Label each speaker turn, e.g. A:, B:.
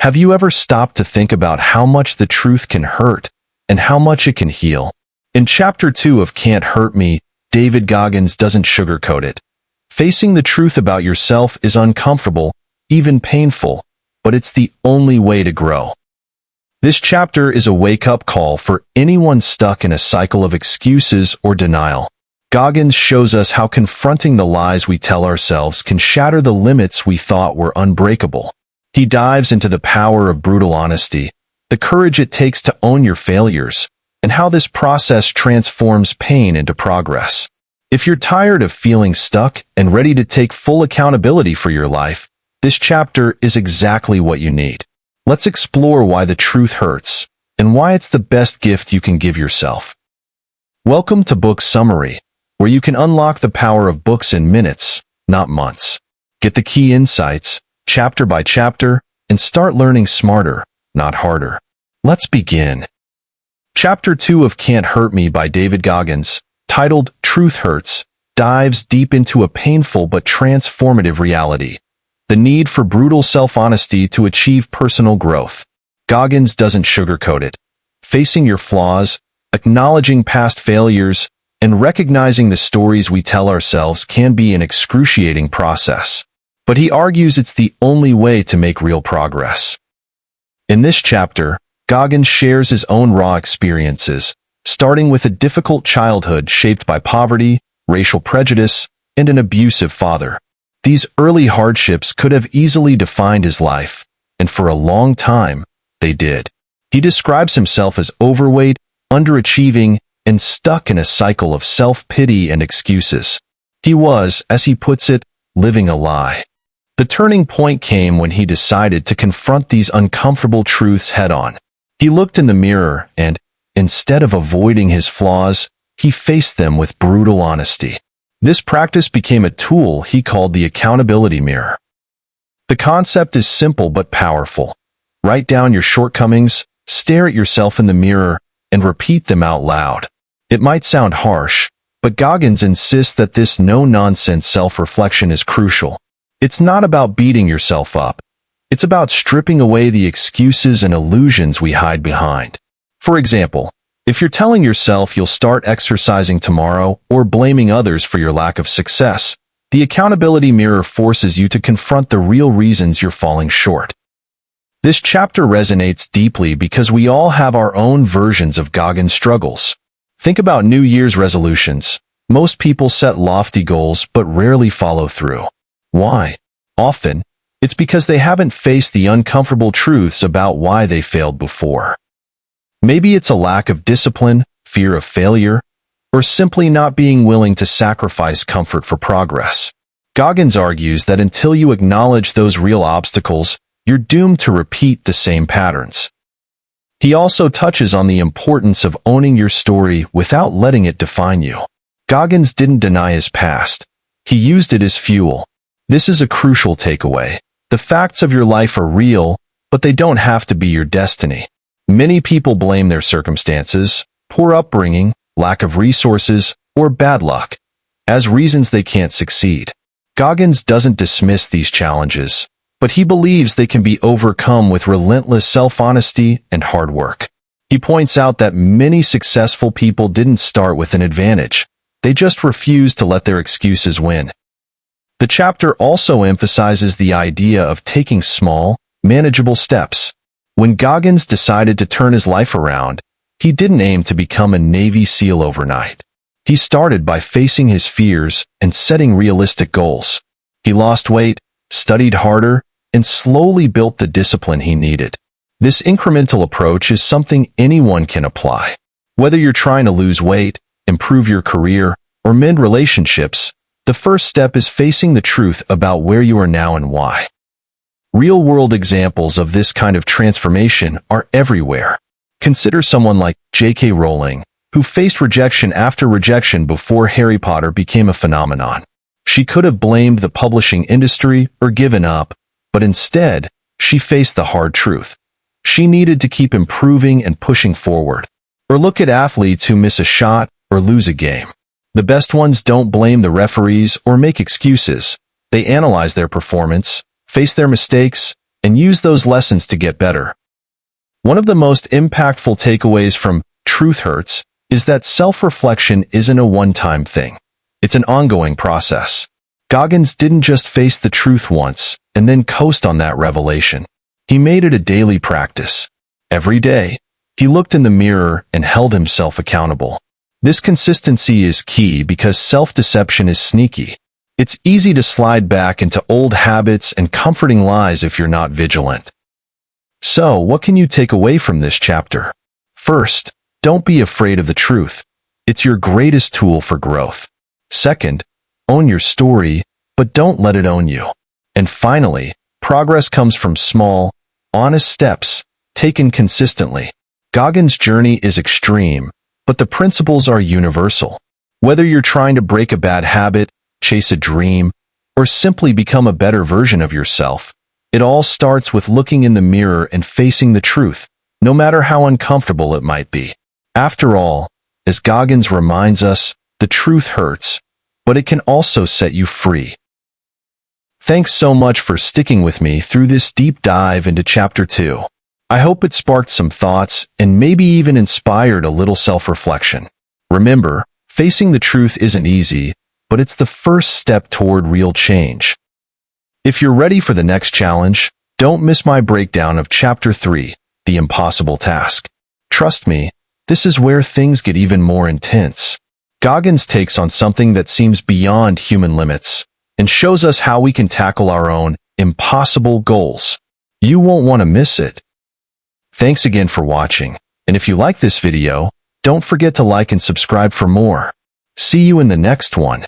A: Have you ever stopped to think about how much the truth can hurt and how much it can heal? In Chapter 2 of Can't Hurt Me, David Goggins doesn't sugarcoat it. Facing the truth about yourself is uncomfortable, even painful, but it's the only way to grow. This chapter is a wake-up call for anyone stuck in a cycle of excuses or denial. Goggins shows us how confronting the lies we tell ourselves can shatter the limits we thought were unbreakable. He dives into the power of brutal honesty, the courage it takes to own your failures, and how this process transforms pain into progress. If you're tired of feeling stuck and ready to take full accountability for your life, this chapter is exactly what you need. Let's explore why the truth hurts and why it's the best gift you can give yourself. Welcome to Book Summary, where you can unlock the power of books in minutes, not months. Get the key insights, chapter by chapter, and start learning smarter, not harder. Let's begin. Chapter 2 of Can't Hurt Me by David Goggins, titled Truth Hurts, dives deep into a painful but transformative reality: the need for brutal self-honesty to achieve personal growth. Goggins doesn't sugarcoat it. Facing your flaws, acknowledging past failures, and recognizing the stories we tell ourselves can be an excruciating process. But he argues it's the only way to make real progress. In this chapter, Goggins shares his own raw experiences, starting with a difficult childhood shaped by poverty, racial prejudice, and an abusive father. These early hardships could have easily defined his life, and for a long time, they did. He describes himself as overweight, underachieving, and stuck in a cycle of self-pity and excuses. He was, as he puts it, living a lie. The turning point came when he decided to confront these uncomfortable truths head-on. He looked in the mirror and, instead of avoiding his flaws, he faced them with brutal honesty. This practice became a tool he called the accountability mirror. The concept is simple but powerful. Write down your shortcomings, stare at yourself in the mirror, and repeat them out loud. It might sound harsh, but Goggins insists that this no-nonsense self-reflection is crucial. It's not about beating yourself up. It's about stripping away the excuses and illusions we hide behind. For example, if you're telling yourself you'll start exercising tomorrow or blaming others for your lack of success, the accountability mirror forces you to confront the real reasons you're falling short. This chapter resonates deeply because we all have our own versions of Goggins' struggles. Think about New Year's resolutions. Most people set lofty goals but rarely follow through. Why? Often, it's because they haven't faced the uncomfortable truths about why they failed before. Maybe it's a lack of discipline, fear of failure, or simply not being willing to sacrifice comfort for progress. Goggins argues that until you acknowledge those real obstacles, you're doomed to repeat the same patterns. He also touches on the importance of owning your story without letting it define you. Goggins didn't deny his past. He used it as fuel. This is a crucial takeaway. The facts of your life are real, but they don't have to be your destiny. Many people blame their circumstances, poor upbringing, lack of resources, or bad luck as reasons they can't succeed. Goggins doesn't dismiss these challenges, but he believes they can be overcome with relentless self-honesty and hard work. He points out that many successful people didn't start with an advantage. They just refused to let their excuses win. The chapter also emphasizes the idea of taking small, manageable steps. When Goggins decided to turn his life around, he didn't aim to become a Navy SEAL overnight. He started by facing his fears and setting realistic goals. He lost weight, studied harder, and slowly built the discipline he needed. This incremental approach is something anyone can apply. Whether you're trying to lose weight, improve your career, or mend relationships, the first step is facing the truth about where you are now and why. Real-world examples of this kind of transformation are everywhere. Consider someone like J.K. Rowling, who faced rejection after rejection before Harry Potter became a phenomenon. She could have blamed the publishing industry or given up, but instead, she faced the hard truth. She needed to keep improving and pushing forward. Or look at athletes who miss a shot or lose a game. The best ones don't blame the referees or make excuses. They analyze their performance, face their mistakes, and use those lessons to get better. One of the most impactful takeaways from Truth Hurts is that self-reflection isn't a one-time thing. It's an ongoing process. Goggins didn't just face the truth once and then coast on that revelation. He made it a daily practice. Every day, he looked in the mirror and held himself accountable. This consistency is key because self-deception is sneaky. It's easy to slide back into old habits and comforting lies if you're not vigilant. So, what can you take away from this chapter? First, don't be afraid of the truth. It's your greatest tool for growth. Second, own your story, but don't let it own you. And finally, progress comes from small, honest steps, taken consistently. Goggins' journey is extreme, but the principles are universal. Whether you're trying to break a bad habit, chase a dream, or simply become a better version of yourself, it all starts with looking in the mirror and facing the truth, no matter how uncomfortable it might be. After all, as Goggins reminds us, the truth hurts, but it can also set you free. Thanks so much for sticking with me through this deep dive into Chapter 2. I hope it sparked some thoughts and maybe even inspired a little self-reflection. Remember, facing the truth isn't easy, but it's the first step toward real change. If you're ready for the next challenge, don't miss my breakdown of Chapter 3, The Impossible Task. Trust me, this is where things get even more intense. Goggins takes on something that seems beyond human limits and shows us how we can tackle our own impossible goals. You won't want to miss it. Thanks again for watching, and if you like this video, don't forget to like and subscribe for more. See you in the next one.